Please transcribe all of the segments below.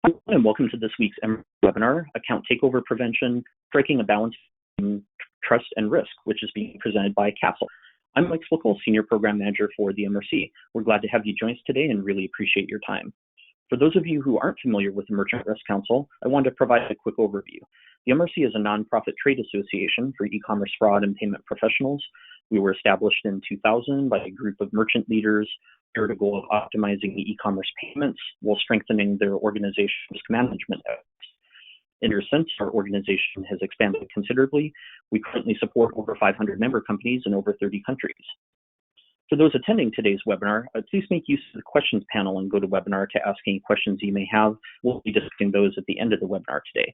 Hello and welcome to this week's webinar, Account Takeover Prevention, Striking a Balance Between Trust and Risk, which is being presented by Castle. I'm Mike Slickle, Senior Program Manager for the MRC. We're glad to have you join us today and really appreciate your time. For those of you who aren't familiar with the Merchant Risk Council, I wanted to provide a quick overview. The MRC is a nonprofit trade association for e-commerce fraud and payment professionals. We were established in 2000 by a group of merchant leaders with the goal of optimizing the e-commerce payments while strengthening their organization's risk management efforts. In years since, our organization has expanded considerably. We currently support over 500 member companies in over 30 countries. For those attending today's webinar, please make use of the questions panel and GoToWebinar to ask any questions you may have. We'll be discussing those at the end of the webinar today.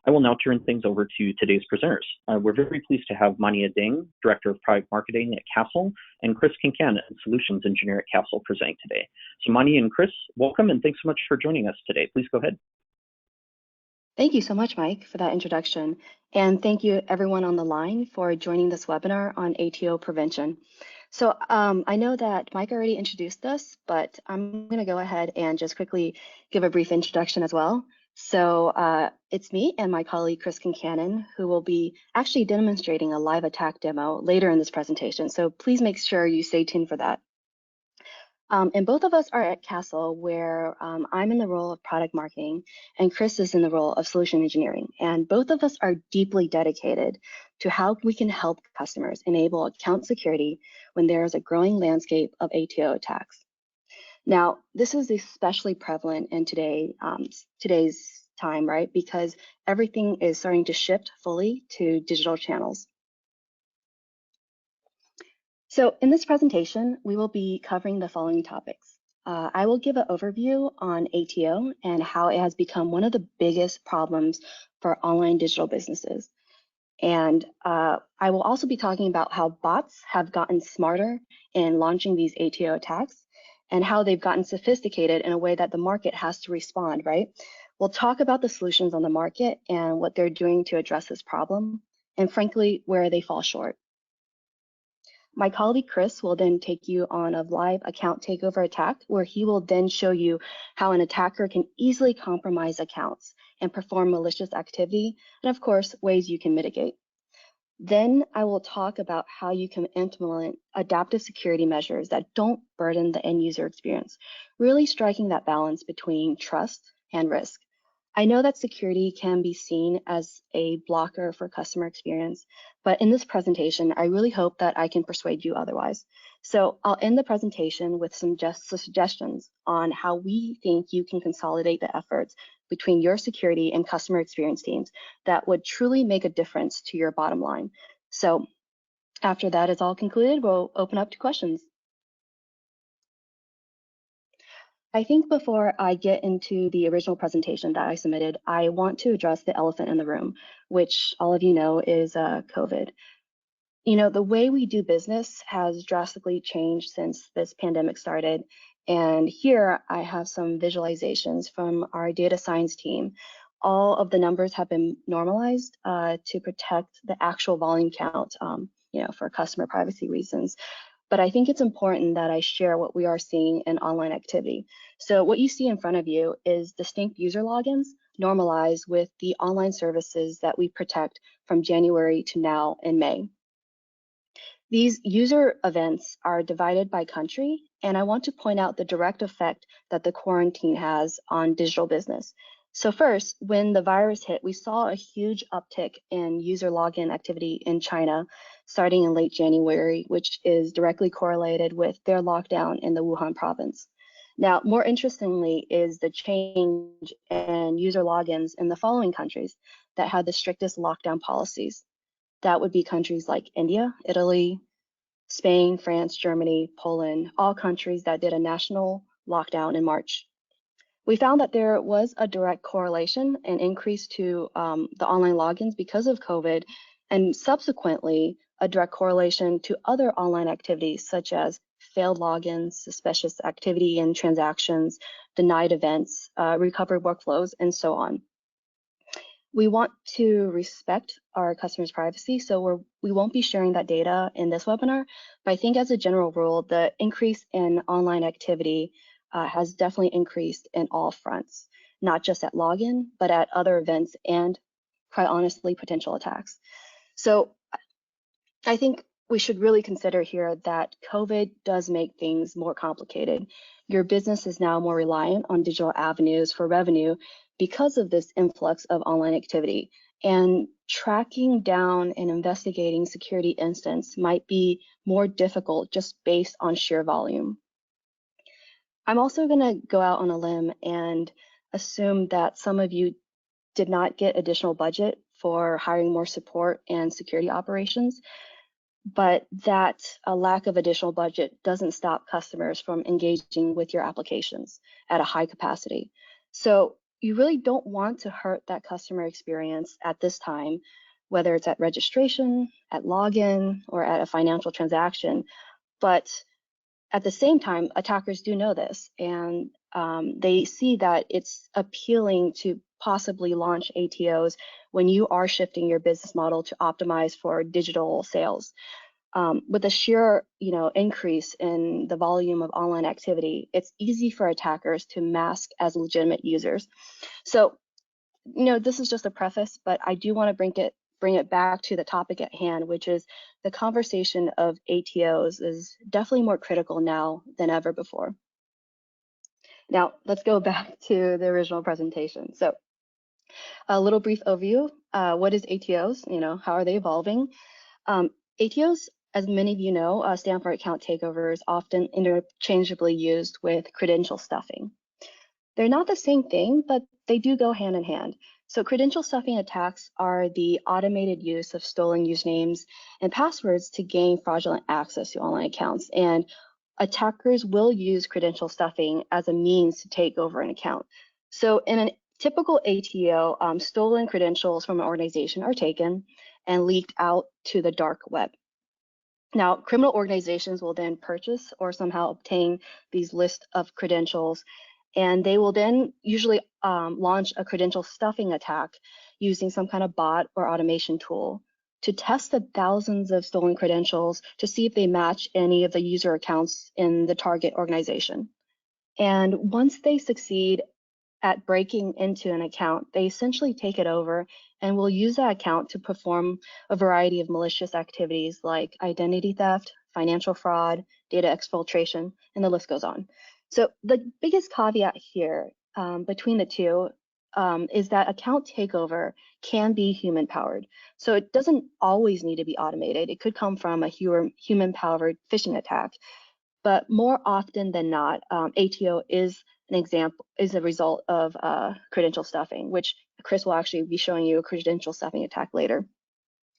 I will now turn things over to today's presenters. We're very pleased to have Mania Deng, Director of Product Marketing at Castle, and Chris Kincannon, Solutions Engineer at Castle, presenting today. So Mania and Chris, welcome and thanks so much for joining us today. Please go ahead. Thank you so much, Mike, for that introduction. And thank you everyone on the line for joining this webinar on ATO prevention. So I know that Mike already introduced us, but I'm going to go ahead and just quickly give a brief introduction as well. So it's me and my colleague, Chris Kincannon, who will be actually demonstrating a live attack demo later in this presentation. So please make sure you stay tuned for that. And both of us are at Castle, where I'm in the role of product marketing and Chris is in the role of solution engineering. And both of us are deeply dedicated to how we can help customers enable account security when there is a growing landscape of ATO attacks. Now, this is especially prevalent in today's time, right? Because everything is starting to shift fully to digital channels. So in this presentation, we will be covering the following topics. I will give an overview on ATO and how it has become one of the biggest problems for online digital businesses. And I will also be talking about how bots have gotten smarter in launching these ATO attacks and how they've gotten sophisticated in a way that the market has to respond, right? We'll talk about the solutions on the market and what they're doing to address this problem, and frankly, where they fall short. My colleague Chris will then take you on a live account takeover attack, where he will then show you how an attacker can easily compromise accounts and perform malicious activity, and of course, ways you can mitigate. Then I will talk about how you can implement adaptive security measures that don't burden the end user experience, really striking that balance between trust and risk. I know that security can be seen as a blocker for customer experience, but in this presentation, I really hope that I can persuade you otherwise. So I'll end the presentation with some suggestions on how we think you can consolidate the efforts between your security and customer experience teams that would truly make a difference to your bottom line. So after that is all concluded, we'll open up to questions. I think before I get into the original presentation that I submitted, I want to address the elephant in the room, which all of you know is COVID. You know, the way we do business has drastically changed since this pandemic started. And here I have some visualizations from our data science team. All of the numbers have been normalized to protect the actual volume count, you know, for customer privacy reasons. But I think it's important that I share what we are seeing in online activity. So what you see in front of you is distinct user logins normalized with the online services that we protect from January to now in May. These user events are divided by country, and I want to point out the direct effect that the quarantine has on digital business. So first, when the virus hit, we saw a huge uptick in user login activity in China starting in late January, which is directly correlated with their lockdown in the Wuhan province. Now, more interestingly is the change in user logins in the following countries that had the strictest lockdown policies. That would be countries like India, Italy, Spain, France, Germany, Poland, all countries that did a national lockdown in March. We found that there was a direct correlation and increase to the online logins because of COVID, and subsequently a direct correlation to other online activities such as failed logins, suspicious activity in transactions, denied events, recovered workflows, and so on. We want to respect our customers' privacy, so we won't be sharing that data in this webinar, but I think as a general rule, the increase in online activity has definitely increased in all fronts, not just at login, but at other events and, quite honestly, potential attacks. So I think we should really consider here that COVID does make things more complicated. Your business is now more reliant on digital avenues for revenue because of this influx of online activity. And tracking down and investigating security incidents might be more difficult just based on sheer volume. I'm also going to go out on a limb and assume that some of you did not get additional budget for hiring more support and security operations, but that a lack of additional budget doesn't stop customers from engaging with your applications at a high capacity. So you really don't want to hurt that customer experience at this time, whether it's at registration, at login, or at a financial transaction. But at the same time, attackers do know this, and they see that it's appealing to possibly launch ATOs when you are shifting your business model to optimize for digital sales. With a sheer, increase in the volume of online activity, it's easy for attackers to mask as legitimate users. So, this is just a preface, but I do want to bring it back to the topic at hand, which is the conversation of ATOs is definitely more critical now than ever before. Now, let's go back to the original presentation. So, a little brief overview. What is ATOs? How are they evolving? ATOs, as many of you know, stand for account takeovers, often interchangeably used with credential stuffing. They're not the same thing, but they do go hand in hand. So credential stuffing attacks are the automated use of stolen usernames and passwords to gain fraudulent access to online accounts. And attackers will use credential stuffing as a means to take over an account. So in a typical ATO, stolen credentials from an organization are taken and leaked out to the dark web. Now, criminal organizations will then purchase or somehow obtain these lists of credentials, and they will then usually launch a credential stuffing attack using some kind of bot or automation tool to test the thousands of stolen credentials to see if they match any of the user accounts in the target organization. And once they succeed at breaking into an account, they essentially take it over and will use that account to perform a variety of malicious activities like identity theft, financial fraud, data exfiltration, and the list goes on. So the biggest caveat here between the two is that account takeover can be human-powered. So it doesn't always need to be automated. It could come from a human-powered phishing attack. But more often than not, ATO is a result of credential stuffing, which Chris will actually be showing you a credential stuffing attack later.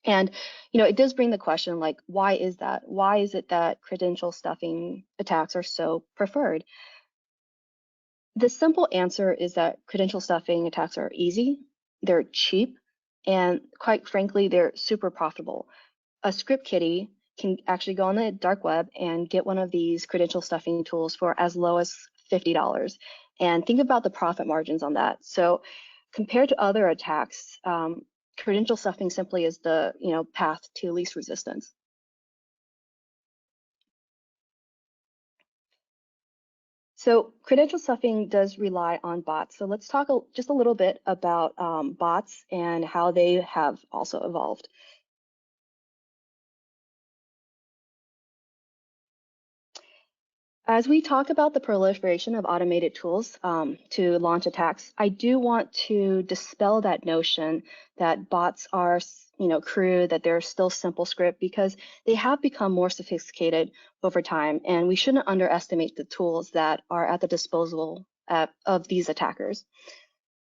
And, it does bring the question, like, why is that? Why is it that credential stuffing attacks are so preferred? The simple answer is that credential stuffing attacks are easy, they're cheap, and quite frankly, they're super profitable. A script kiddie can actually go on the dark web and get one of these credential stuffing tools for as low as $50. And think about the profit margins on that. So compared to other attacks, credential stuffing simply is the path to least resistance. So credential stuffing does rely on bots. So let's talk just a little bit about bots and how they have also evolved. As we talk about the proliferation of automated tools to launch attacks, I do want to dispel that notion that bots are, crude, that they're still simple script, because they have become more sophisticated over time, and we shouldn't underestimate the tools that are at the disposal of these attackers.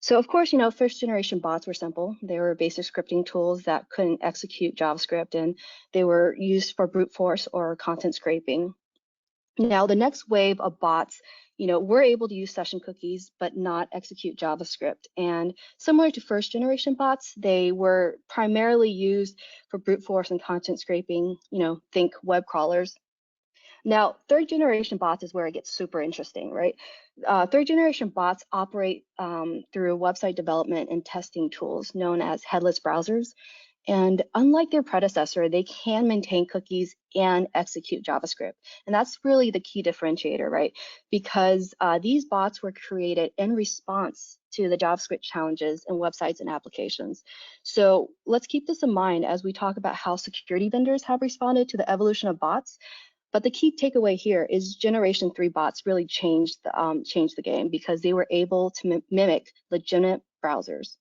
So of course, first generation bots were simple. They were basic scripting tools that couldn't execute JavaScript, and they were used for brute force or content scraping. Now, the next wave of bots, we're able to use session cookies, but not execute JavaScript. And similar to first generation bots, they were primarily used for brute force and content scraping, think web crawlers. Now, third generation bots is where it gets super interesting, right? Third generation bots operate through website development and testing tools known as headless browsers. And unlike their predecessor, they can maintain cookies and execute JavaScript. And that's really the key differentiator, right? Because these bots were created in response to the JavaScript challenges in websites and applications. So let's keep this in mind as we talk about how security vendors have responded to the evolution of bots. But the key takeaway here is Generation 3 bots really changed the game because they were able to mimic legitimate browsers.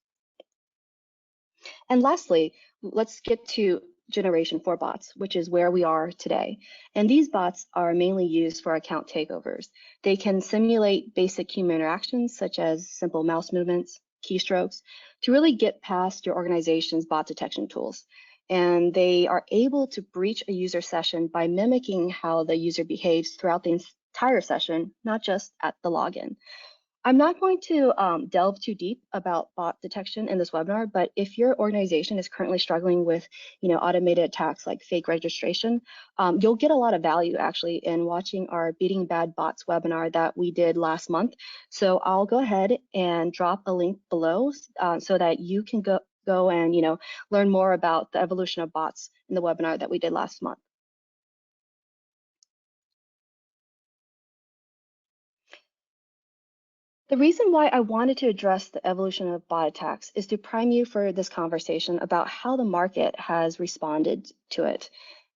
And lastly, let's get to Generation 4 bots, which is where we are today. And these bots are mainly used for account takeovers. They can simulate basic human interactions, such as simple mouse movements, keystrokes, to really get past your organization's bot detection tools. And they are able to breach a user session by mimicking how the user behaves throughout the entire session, not just at the login. I'm not going to delve too deep about bot detection in this webinar, but if your organization is currently struggling with, automated attacks like fake registration, you'll get a lot of value actually in watching our Beating Bad Bots webinar that we did last month. So I'll go ahead and drop a link below so that you can go and learn more about the evolution of bots in the webinar that we did last month. The reason why I wanted to address the evolution of bot attacks is to prime you for this conversation about how the market has responded to it.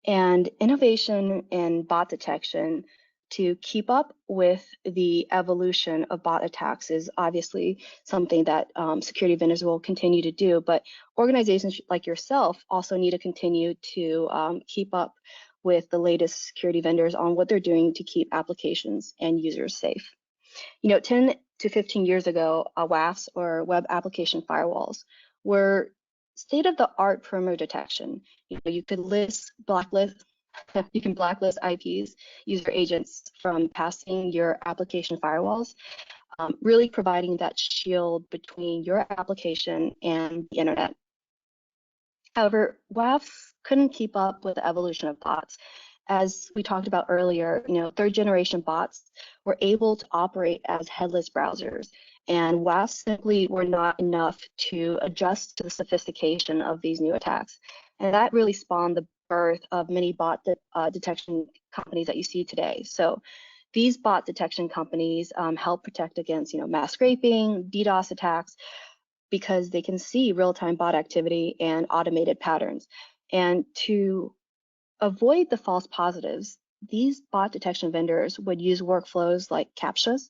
And innovation in bot detection to keep up with the evolution of bot attacks is obviously something that security vendors will continue to do, but organizations like yourself also need to continue to keep up with the latest security vendors on what they're doing to keep applications and users safe. 10 to 15 years ago, WAFs or web application firewalls were state-of-the-art perimeter detection. You could blacklist IPs, user agents from passing your application firewalls, really providing that shield between your application and the internet. However, WAFs couldn't keep up with the evolution of bots. As we talked about earlier, third generation bots were able to operate as headless browsers, and WAFs simply were not enough to adjust to the sophistication of these new attacks. And that really spawned the birth of many bot detection companies that you see today. So these bot detection companies help protect against mass scraping, DDoS attacks, because they can see real-time bot activity and automated patterns. And to avoid the false positives, these bot detection vendors would use workflows like CAPTCHAs.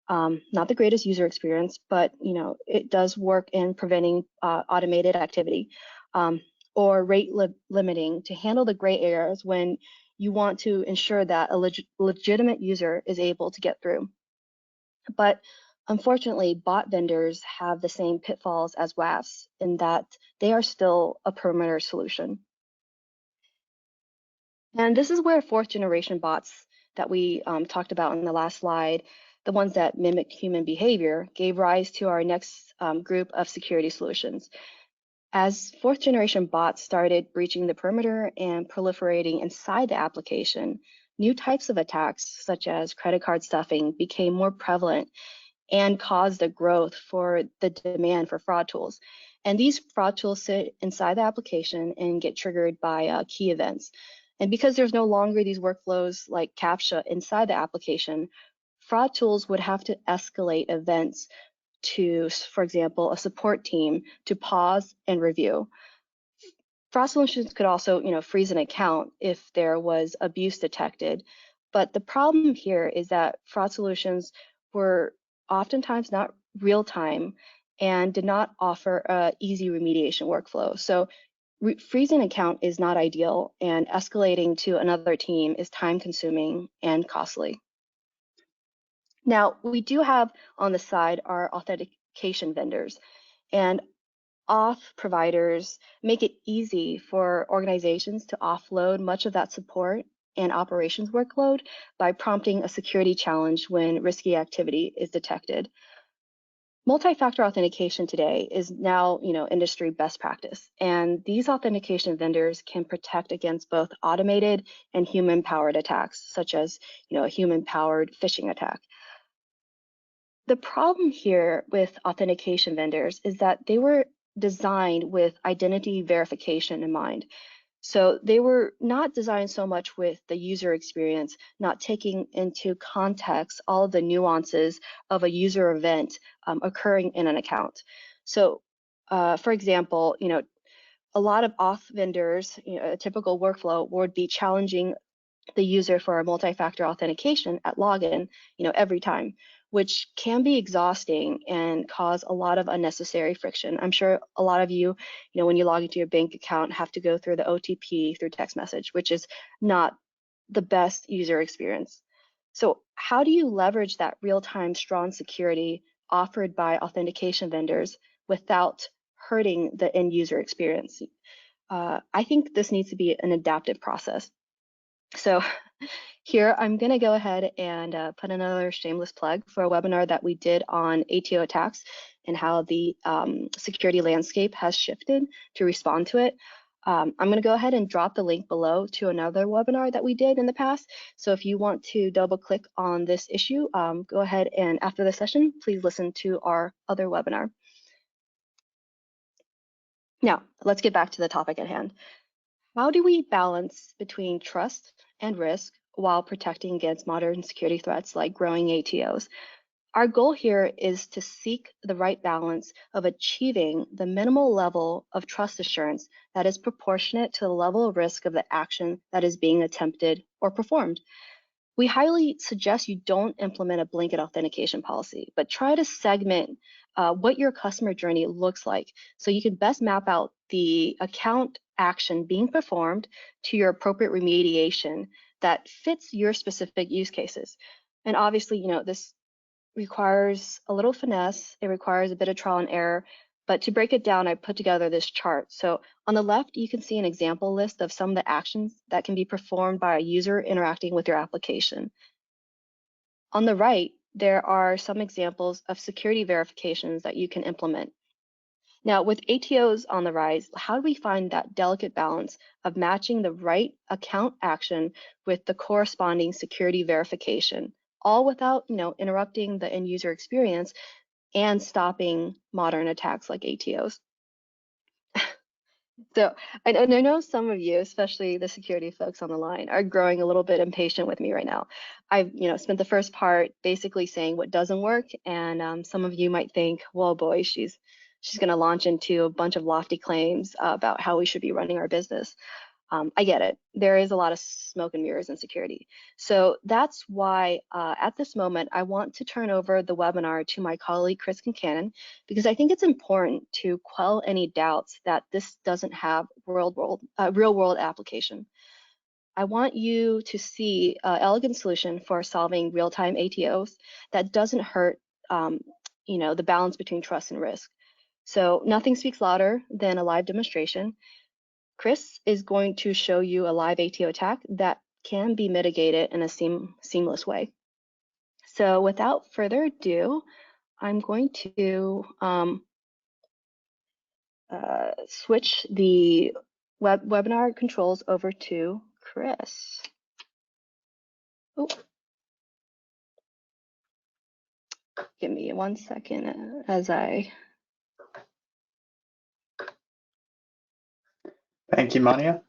Not the greatest user experience, but it does work in preventing automated activity, or rate limiting to handle the gray areas when you want to ensure that a legitimate user is able to get through. But unfortunately, bot vendors have the same pitfalls as WAFs in that they are still a perimeter solution. And this is where fourth generation bots that we talked about in the last slide, the ones that mimic human behavior, gave rise to our next group of security solutions. As fourth generation bots started breaching the perimeter and proliferating inside the application, new types of attacks, such as credit card stuffing, became more prevalent and caused a growth for the demand for fraud tools. And these fraud tools sit inside the application and get triggered by key events. And because there's no longer these workflows like CAPTCHA inside the application, fraud tools would have to escalate events to, for example, a support team to pause and review. Fraud solutions could also, freeze an account if there was abuse detected. But the problem here is that fraud solutions were oftentimes not real time and did not offer an easy remediation workflow. So freezing an account is not ideal, and escalating to another team is time consuming and costly. Now, we do have on the side our authentication vendors, and auth providers make it easy for organizations to offload much of that support and operations workload by prompting a security challenge when risky activity is detected. Multi-factor authentication today is now, industry best practice, and these authentication vendors can protect against both automated and human-powered attacks, such as, a human-powered phishing attack. The problem here with authentication vendors is that they were designed with identity verification in mind. So they were not designed so much with the user experience, not taking into context all of the nuances of a user event occurring in an account. So, for example, a lot of auth vendors, a typical workflow would be challenging the user for a multi-factor authentication at login, every time, which can be exhausting and cause a lot of unnecessary friction. I'm sure a lot of you, when you log into your bank account, have to go through the OTP through text message, which is not the best user experience. So how do you leverage that real-time strong security offered by authentication vendors without hurting the end user experience? I think this needs to be an adaptive process. So here, I'm going to go ahead and put another shameless plug for a webinar that we did on ATO attacks and how the security landscape has shifted to respond to it. I'm going to go ahead and drop the link below to another webinar that we did in the past. So if you want to double click on this issue, go ahead and after the session, please listen to our other webinar. Now, let's get back to the topic at hand. How do we balance between trust and risk while protecting against modern security threats like growing ATOs? Our goal here is to seek the right balance of achieving the minimal level of trust assurance that is proportionate to the level of risk of the action that is being attempted or performed. We highly suggest you don't implement a blanket authentication policy, but try to segment what your customer journey looks like so you can best map out the account action being performed to your appropriate remediation that fits your specific use cases. And obviously, this requires a little finesse. It requires a bit of trial and error. But to break it down, I put together this chart. So on the left, you can see an example list of some of the actions that can be performed by a user interacting with your application. On the right, there are some examples of security verifications that you can implement. Now, with ATOs on the rise, how do we find that delicate balance of matching the right account action with the corresponding security verification, all without, interrupting the end user experience and stopping modern attacks like ATOs? So I know some of you, especially the security folks on the line, are growing a little bit impatient with me right now. I've spent the first part basically saying what doesn't work, and some of you might think, well, boy, she's going to launch into a bunch of lofty claims about how we should be running our business. I get it. There is a lot of smoke and mirrors in security. So that's why at this moment, I want to turn over the webinar to my colleague, Chris Concannon, because I think it's important to quell any doubts that this doesn't have real world application. I want you to see an elegant solution for solving real-time ATOs that doesn't hurt the balance between trust and risk. So nothing speaks louder than a live demonstration. Chris is going to show you a live ATO attack that can be mitigated in a seamless way. So without further ado, I'm going to switch the webinar controls over to Chris. Oh, give me 1 second as I... Thank you, Mania.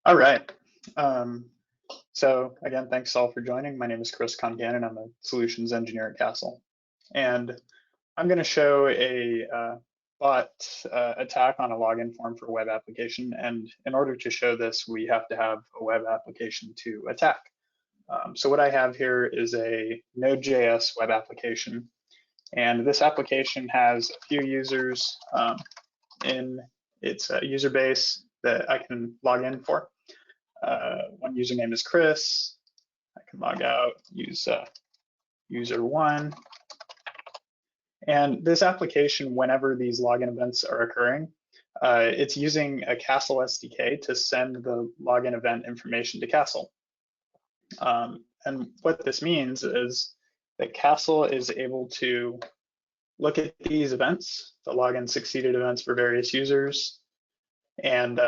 All right. So again, thanks all for joining. My name is Chris Concannon. I'm a solutions engineer at Castle. And I'm going to show a bot attack on a login form for a web application. And in order to show this, we have to have a web application to attack. So what I have here is a Node.js web application. And this application has a few users in its user base that I can log in for. One username is Chris. I can log out, use user one. And this application, whenever these login events are occurring, it's using a Castle SDK to send the login event information to Castle. And what this means is that Castle is able to look at these events, the login succeeded events for various users, and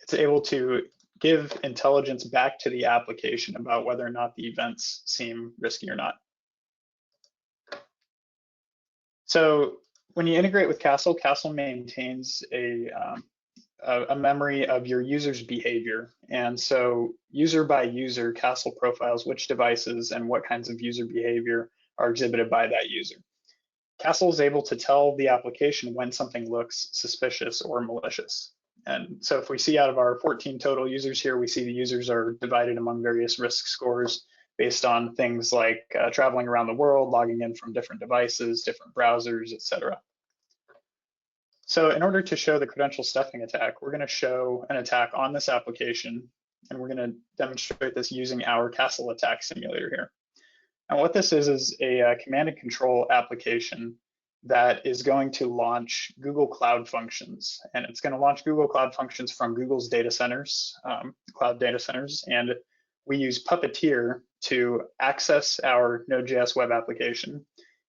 it's able to give intelligence back to the application about whether or not the events seem risky or not. So when you integrate with Castle, Castle maintains a memory of your user's behavior. And so user by user, Castle profiles which devices and what kinds of user behavior are exhibited by that user. Castle is able to tell the application when something looks suspicious or malicious. And so if we see out of our 14 total users here, we see the users are divided among various risk scores based on things like traveling around the world, logging in from different devices, different browsers, etc. So in order to show the credential stuffing attack, we're going to show an attack on this application, and we're going to demonstrate this using our Castle attack simulator here. And what this is a command and control application that is going to launch Google Cloud Functions. And it's going to launch Google Cloud Functions from Google's data centers, cloud data centers. And we use Puppeteer to access our Node.js web application,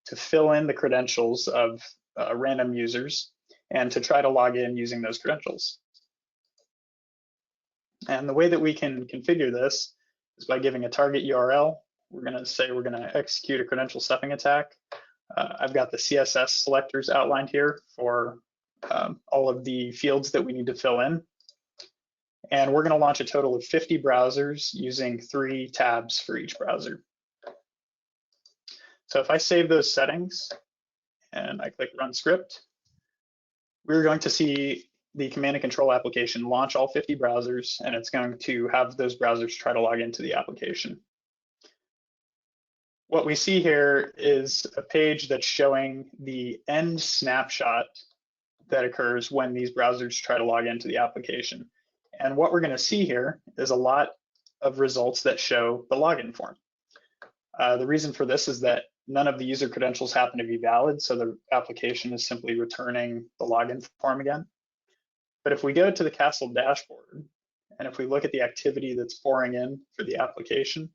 to fill in the credentials of random users, and to try to log in using those credentials. And the way that we can configure this is by giving a target URL. We're going to say we're going to execute a credential stuffing attack. I've got the CSS selectors outlined here for all of the fields that we need to fill in. And we're going to launch a total of 50 browsers using 3 tabs for each browser. So if I save those settings and I click Run Script, we're going to see the command and control application launch all 50 browsers, and it's going to have those browsers try to log into the application. What we see here is a page that's showing the end snapshot that occurs when these browsers try to log into the application. And what we're going to see here is a lot of results that show the login form. The reason for this is that none of the user credentials happen to be valid, so the application is simply returning the login form again. But if we go to the Castle dashboard, and if we look at the activity that's pouring in for the application,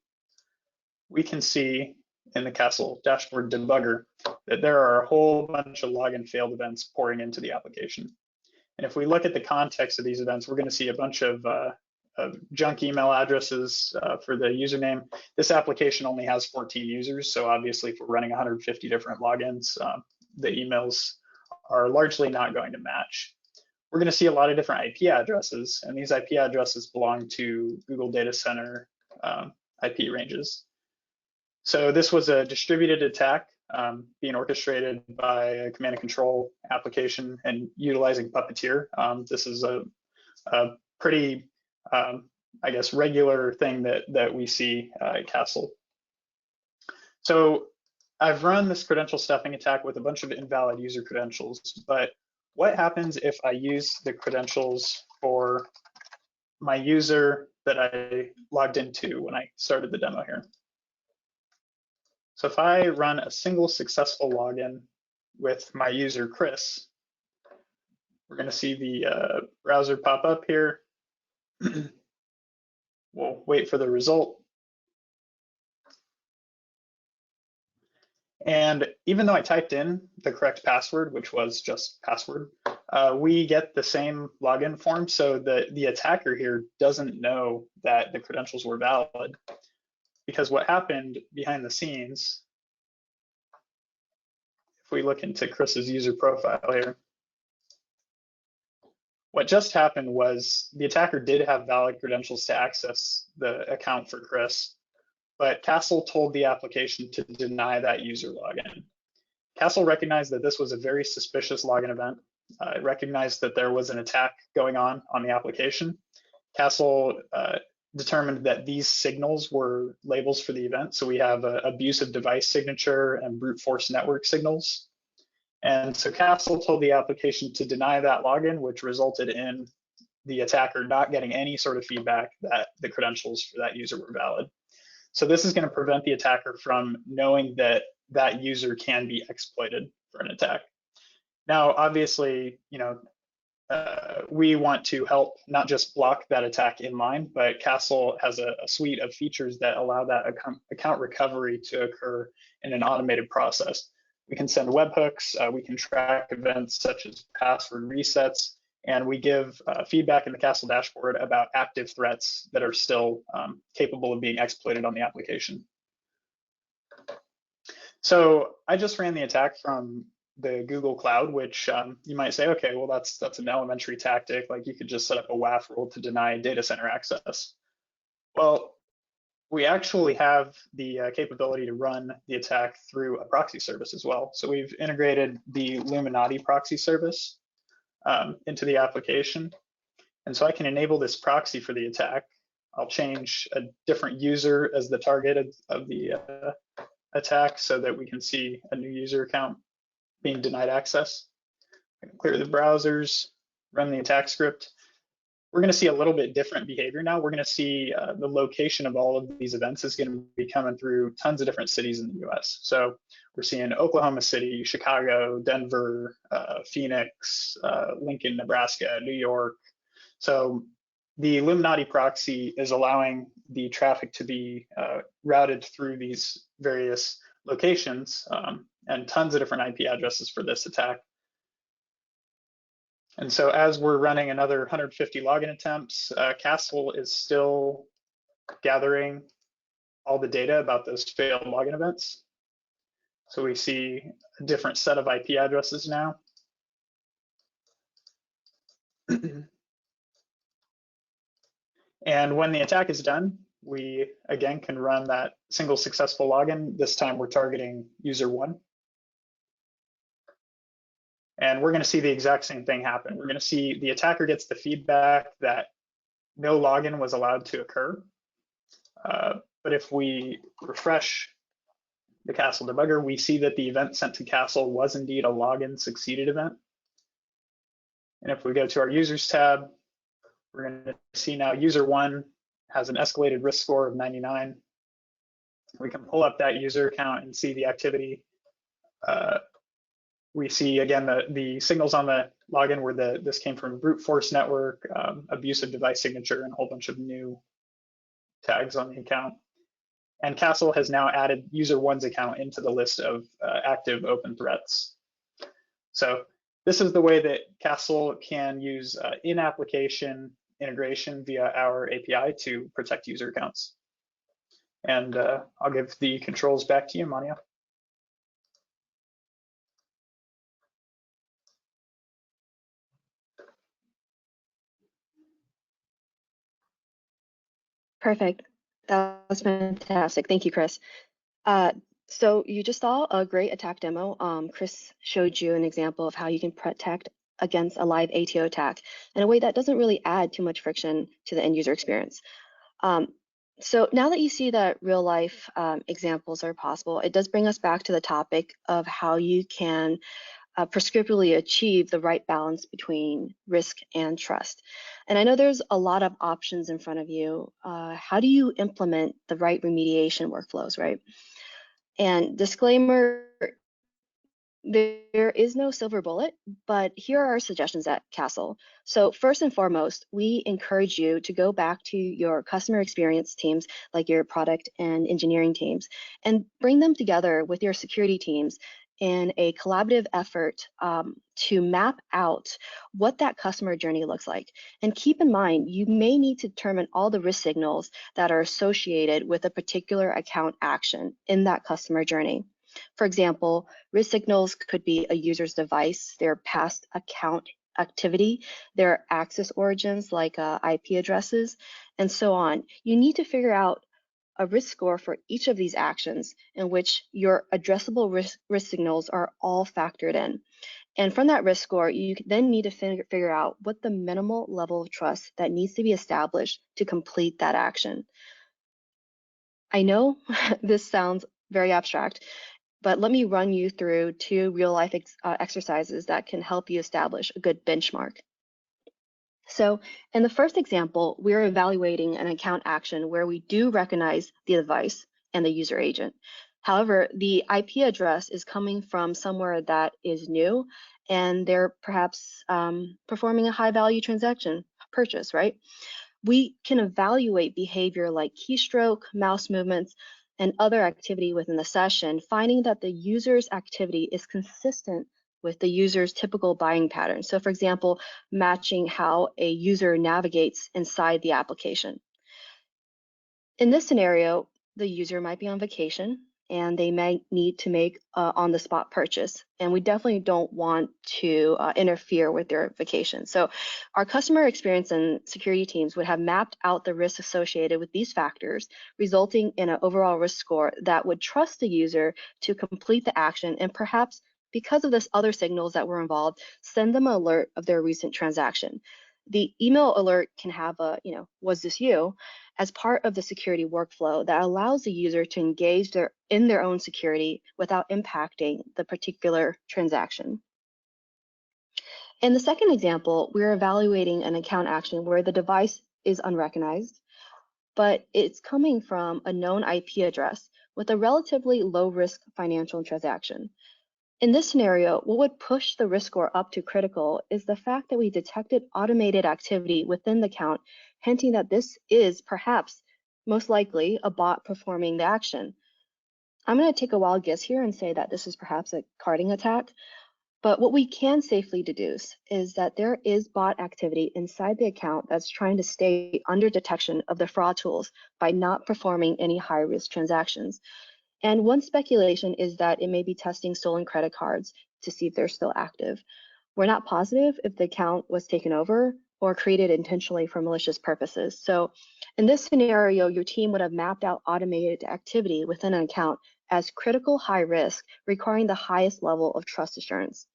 we can see in the Castle dashboard debugger that there are a whole bunch of login failed events pouring into the application. And if we look at the context of these events, we're going to see a bunch of junk email addresses for the username. This application only has 14 users, so obviously if we're running 150 different logins, the emails are largely not going to match. We're going to see a lot of different IP addresses, and these IP addresses belong to Google Data Center IP ranges. So this was a distributed attack being orchestrated by a command and control application and utilizing Puppeteer. This is a pretty, I guess, regular thing that we see at Castle. So I've run this credential stuffing attack with a bunch of invalid user credentials, but what happens if I use the credentials for my user that I logged into when I started the demo here? So if I run a single successful login with my user, Chris, we're going to see the browser pop up here. We'll wait for the result. And even though I typed in the correct password, which was just password, we get the same login form. So the attacker here doesn't know that the credentials were valid, because what happened behind the scenes, if we look into Chris's user profile here, what just happened was the attacker did have valid credentials to access the account for Chris, but Castle told the application to deny that user login. Castle recognized that this was a very suspicious login event. It recognized that there was an attack going on the application. Castle determined that these signals were labels for the event. So we have abusive device signature and brute force network signals. And so Castle told the application to deny that login, which resulted in the attacker not getting any sort of feedback that the credentials for that user were valid. So this is going to prevent the attacker from knowing that that user can be exploited for an attack. Now, obviously, we want to help not just block that attack in line, but Castle has a suite of features that allow that account recovery to occur in an automated process. We can send webhooks, we can track events such as password resets, and we give feedback in the Castle dashboard about active threats that are still capable of being exploited on the application. So I just ran the attack from the Google Cloud, which you might say, okay, well, that's an elementary tactic. Like you could just set up a WAF rule to deny data center access. Well, we actually have the capability to run the attack through a proxy service as well. So we've integrated the Illuminati proxy service into the application. And so I can enable this proxy for the attack. I'll change a different user as the target of the attack so that we can see a new user account being denied access. I can clear the browsers, run the attack script. We're going to see a little bit different behavior now. We're going to see the location of all of these events is going to be coming through tons of different cities in the US. So we're seeing Oklahoma City, Chicago, Denver, Phoenix, Lincoln, Nebraska, New York. So the Illuminati proxy is allowing the traffic to be routed through these various locations and tons of different IP addresses for this attack. And so as we're running another 150 login attempts, Castle is still gathering all the data about those failed login events. So we see a different set of IP addresses now. And when the attack is done, we again can run that single successful login. This time we're targeting user 1. And we're going to see the exact same thing happen. We're going to see the attacker gets the feedback that no login was allowed to occur. But if we refresh the Castle debugger, we see that the event sent to Castle was indeed a login succeeded event. And if we go to our users tab, we're going to see now user 1 has an escalated risk score of 99. We can pull up that user account and see the activity. We see again the signals on the login where this came from brute force network, abusive device signature, and a whole bunch of new tags on the account. And Castle has now added user 1's account into the list of active open threats. So this is the way that Castle can use in-application integration via our API to protect user accounts. And I'll give the controls back to you, Mania. Perfect. That was fantastic. Thank you, Chris. So you just saw a great attack demo. Chris showed you an example of how you can protect against a live ATO attack in a way that doesn't really add too much friction to the end user experience. So now that you see that real life examples are possible, it does bring us back to the topic of how you can prescriptively achieve the right balance between risk and trust. And I know there's a lot of options in front of you. How do you implement the right remediation workflows, right? And disclaimer, there is no silver bullet, but here are our suggestions at Castle. So first and foremost, we encourage you to go back to your customer experience teams, like your product and engineering teams, and bring them together with your security teams in a collaborative effort to map out what that customer journey looks like. And keep in mind, you may need to determine all the risk signals that are associated with a particular account action in that customer journey. For example, risk signals could be a user's device, their past account activity, their access origins like IP addresses, and so on. You need to figure out a risk score for each of these actions in which your addressable risk signals are all factored in. And from that risk score, you then need to figure out what the minimal level of trust that needs to be established to complete that action. I know this sounds very abstract, but let me run you through 2 real-life exercises that can help you establish a good benchmark. So in the first example, we're evaluating an account action where we do recognize the device and the user agent. However, the IP address is coming from somewhere that is new, and they're perhaps performing a high-value transaction purchase, right? We can evaluate behavior like keystroke, mouse movements, and other activity within the session, finding that the user's activity is consistent with the user's typical buying pattern. So for example, matching how a user navigates inside the application. In this scenario, the user might be on vacation and they may need to make on-the-spot purchase. And we definitely don't want to interfere with their vacation. So our customer experience and security teams would have mapped out the risks associated with these factors, resulting in an overall risk score that would trust the user to complete the action, and perhaps because of this other signals that were involved, send them an alert of their recent transaction. The email alert can have a, was this you, as part of the security workflow that allows the user to engage in their own security without impacting the particular transaction. In the second example, we're evaluating an account action where the device is unrecognized, but it's coming from a known IP address with a relatively low risk financial transaction. In this scenario, what would push the risk score up to critical is the fact that we detected automated activity within the account, hinting that this is perhaps most likely a bot performing the action. I'm going to take a wild guess here and say that this is perhaps a carding attack, but what we can safely deduce is that there is bot activity inside the account that's trying to stay under detection of the fraud tools by not performing any high-risk transactions. And one speculation is that it may be testing stolen credit cards to see if they're still active. We're not positive if the account was taken over or created intentionally for malicious purposes. So in this scenario, your team would have mapped out automated activity within an account as critical high risk, requiring the highest level of trust assurance.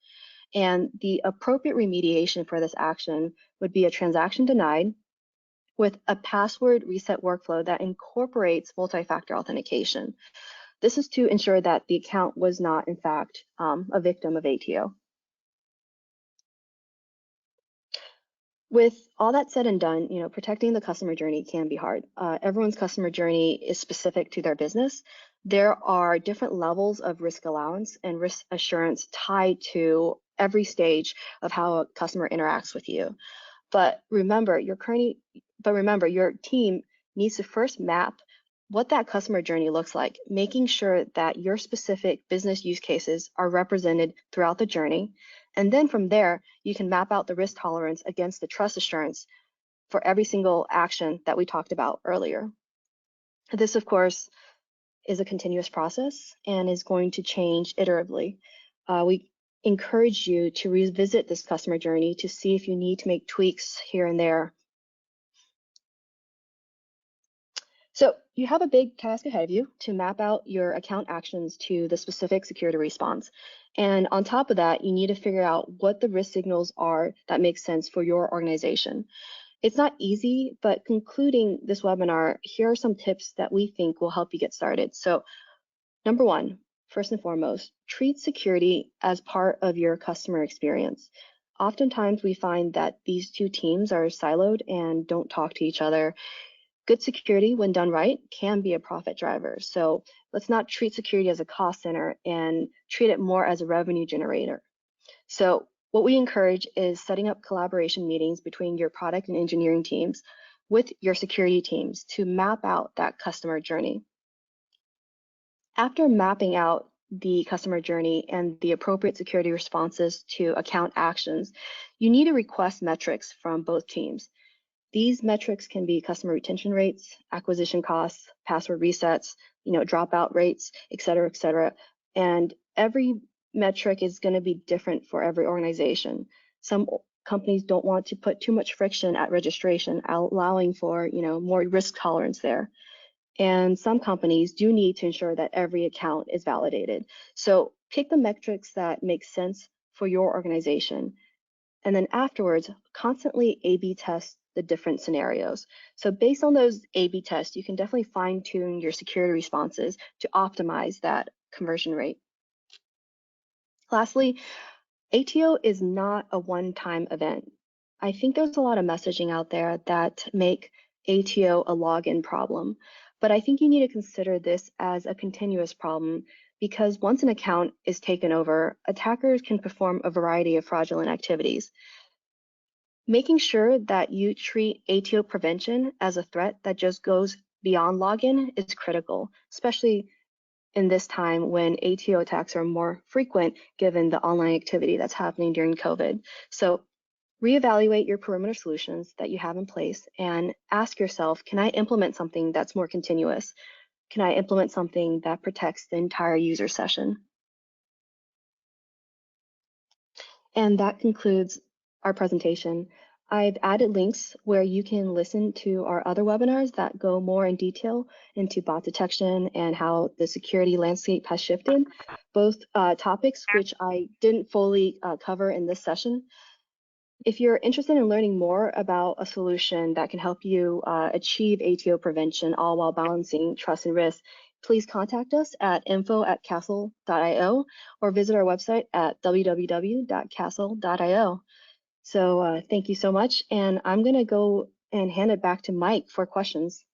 And the appropriate remediation for this action would be a transaction denied with a password reset workflow that incorporates multi-factor authentication. This is to ensure that the account was not, in fact, a victim of ATO. With all that said and done, protecting the customer journey can be hard. Everyone's customer journey is specific to their business. There are different levels of risk allowance and risk assurance tied to every stage of how a customer interacts with you. But remember, your team needs to first map what that customer journey looks like, making sure that your specific business use cases are represented throughout the journey. And then from there, you can map out the risk tolerance against the trust assurance for every single action that we talked about earlier. This, of course, is a continuous process and is going to change iteratively. We encourage you to revisit this customer journey to see if you need to make tweaks here and there. So you have a big task ahead of you to map out your account actions to the specific security response. And on top of that, you need to figure out what the risk signals are that make sense for your organization. It's not easy, but concluding this webinar, here are some tips that we think will help you get started. So number one, first and foremost, treat security as part of your customer experience. Oftentimes we find that these two teams are siloed and don't talk to each other. Good security, when done right, can be a profit driver. So let's not treat security as a cost center and treat it more as a revenue generator. So what we encourage is setting up collaboration meetings between your product and engineering teams with your security teams to map out that customer journey. After mapping out the customer journey and the appropriate security responses to account actions, you need to request metrics from both teams. These metrics can be customer retention rates, acquisition costs, password resets, dropout rates, et cetera, and every metric is going to be different for every organization. Some companies don't want to put too much friction at registration, allowing for more risk tolerance there. And some companies do need to ensure that every account is validated. So pick the metrics that make sense for your organization. And then afterwards, constantly A/B test the different scenarios. So based on those A/B tests, you can definitely fine tune your security responses to optimize that conversion rate. Lastly, ATO is not a one-time event. I think there's a lot of messaging out there that make ATO a login problem, but I think you need to consider this as a continuous problem because once an account is taken over, attackers can perform a variety of fraudulent activities. Making sure that you treat ATO prevention as a threat that just goes beyond login is critical, especially in this time when ATO attacks are more frequent given the online activity that's happening during COVID. So reevaluate your perimeter solutions that you have in place and ask yourself, can I implement something that's more continuous? can I implement something that protects the entire user session? And that concludes our presentation. I've added links where you can listen to our other webinars that go more in detail into bot detection and how the security landscape has shifted, both topics which I didn't fully cover in this session. If you're interested in learning more about a solution that can help you achieve ATO prevention, all while balancing trust and risk, please contact us at info@castle.io or visit our website at www.castle.io. So thank you so much. And I'm going to go and hand it back to Mike for questions.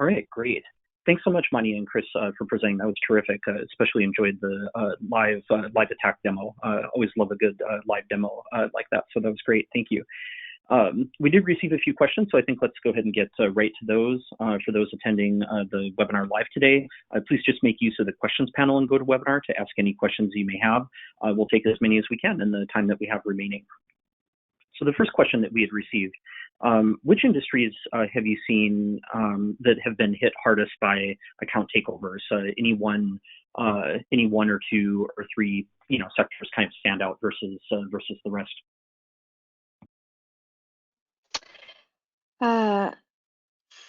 All right, great. Thanks so much, Mani and Chris, for presenting. That was terrific. Especially enjoyed the live attack demo. Always love a good live demo like that. So that was great. Thank you. We did receive a few questions, so I think let's go ahead and get right to those. For those attending the webinar live today, please just make use of the questions panel and GoToWebinar to ask any questions you may have. We'll take as many as we can in the time that we have remaining. So the first question that we had received, which industries have you seen that have been hit hardest by account takeovers? Any one or two or three sectors kind of stand out versus the rest?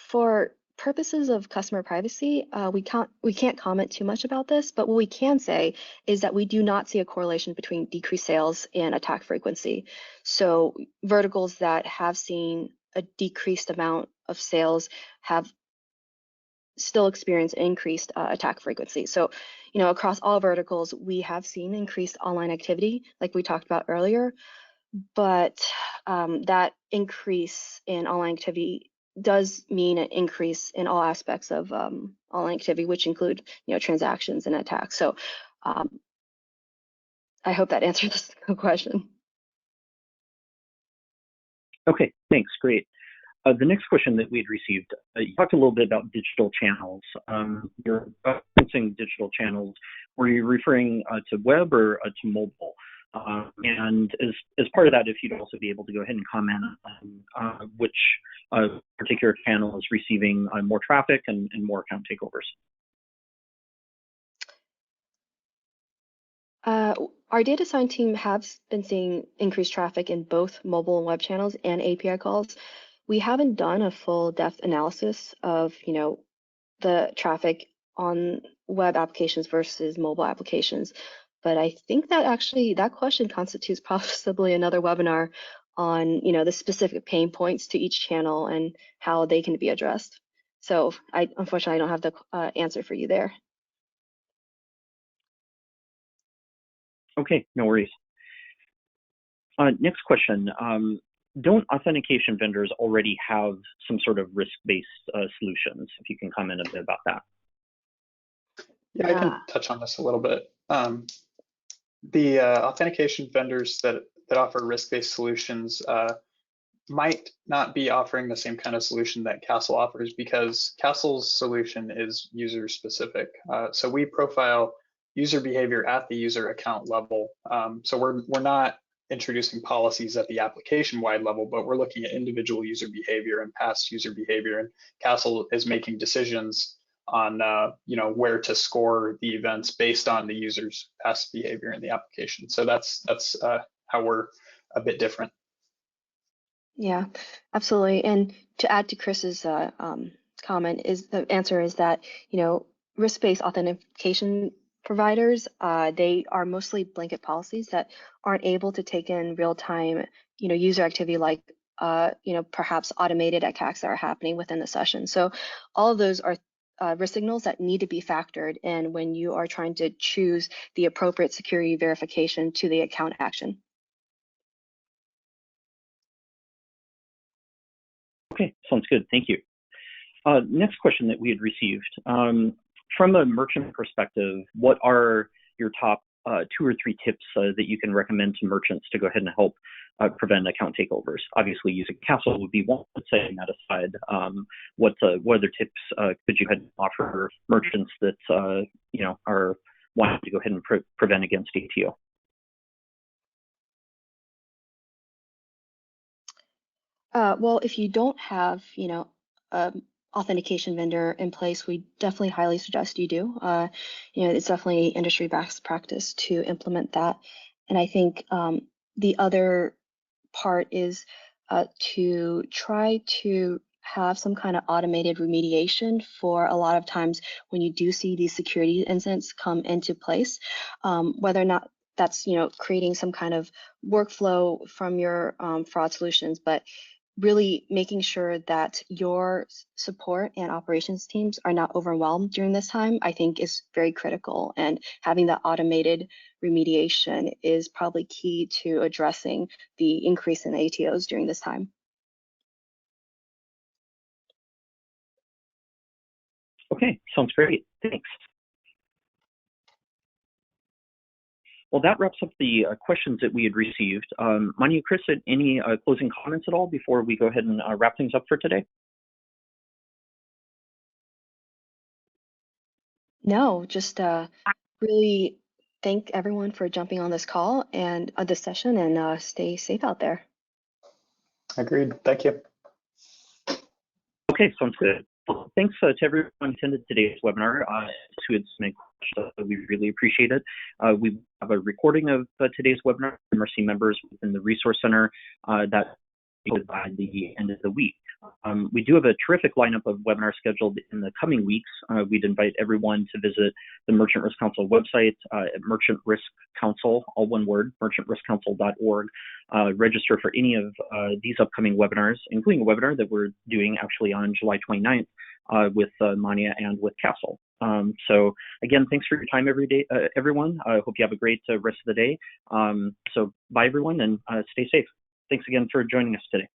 For purposes of customer privacy, we can't comment too much about this, but what we can say is that we do not see a correlation between decreased sales and attack frequency. So verticals that have seen a decreased amount of sales have still experienced increased attack frequency. So, across all verticals, we have seen increased online activity, like we talked about earlier, but that increase in online activity does mean an increase in all aspects of online activity, which include transactions and attacks. So I hope that answers the question. Okay, thanks, great. The next question that we had received, you talked a little bit about digital channels. You're referencing digital channels. Were you referring to web or to mobile? And as part of that, if you'd also be able to go ahead and comment on which particular channel is receiving more traffic and more account takeovers. Our data science team has been seeing increased traffic in both mobile and web channels and API calls. We haven't done a full depth analysis of, the traffic on web applications versus mobile applications. But I think that actually that question constitutes possibly another webinar on, the specific pain points to each channel and how they can be addressed. So unfortunately, I don't have the answer for you there. Okay, no worries. Next question. Don't authentication vendors already have some sort of risk-based solutions? If you can comment a bit about that. Yeah, I can touch on this a little bit. The authentication vendors that offer risk-based solutions might not be offering the same kind of solution that Castle offers, because Castle's solution is user specific. So we profile user behavior at the user account level. So we're not introducing policies at the application-wide level, but we're looking at individual user behavior and past user behavior, and Castle is making decisions on where to score the events based on the user's past behavior in the application. So that's how we're a bit different. Yeah, absolutely. And to add to Chris's comment, is the answer is that risk-based authentication providers, they are mostly blanket policies that aren't able to take in real-time user activity like perhaps automated attacks that are happening within the session. So all of those are risk signals that need to be factored in when you are trying to choose the appropriate security verification to the account action. Okay, sounds good. Thank you. Next question that we had received. From a merchant perspective, what are your top 2 or 3 tips that you can recommend to merchants to go ahead and help prevent account takeovers? Obviously, using Castle would be one, but setting that aside, what other tips could you offer merchants that are wanting to go ahead and prevent against ATO? Well, if you don't have, authentication vendor in place, we definitely highly suggest you do. It's definitely industry best practice to implement that. And I think the other part is to try to have some kind of automated remediation for a lot of times when you do see these security incidents come into place, whether or not that's creating some kind of workflow from your fraud solutions, but really making sure that your support and operations teams are not overwhelmed during this time, I think is very critical. And having that automated remediation is probably key to addressing the increase in ATOs during this time. Okay, sounds great. Thanks. Well, that wraps up the questions that we had received. Manu, Chris, any closing comments at all before we go ahead and wrap things up for today? No, just really thank everyone for jumping on this call and this session, and stay safe out there. Agreed. Thank you. Okay, sounds good. Well, thanks to everyone who attended today's webinar. Who had submitted questions, we really appreciate it. We have a recording of today's webinar. MRC members within the Resource Center that by the end of the week. We do have a terrific lineup of webinars scheduled in the coming weeks. We'd invite everyone to visit the Merchant Risk Council website at Merchant Risk Council, all one word, merchantriskcouncil.org. Register for any of these upcoming webinars, including a webinar that we're doing actually on July 29th with Mania and with Castle. So again, thanks for your time everyone. I hope you have a great rest of the day. So bye everyone, and stay safe. Thanks again for joining us today.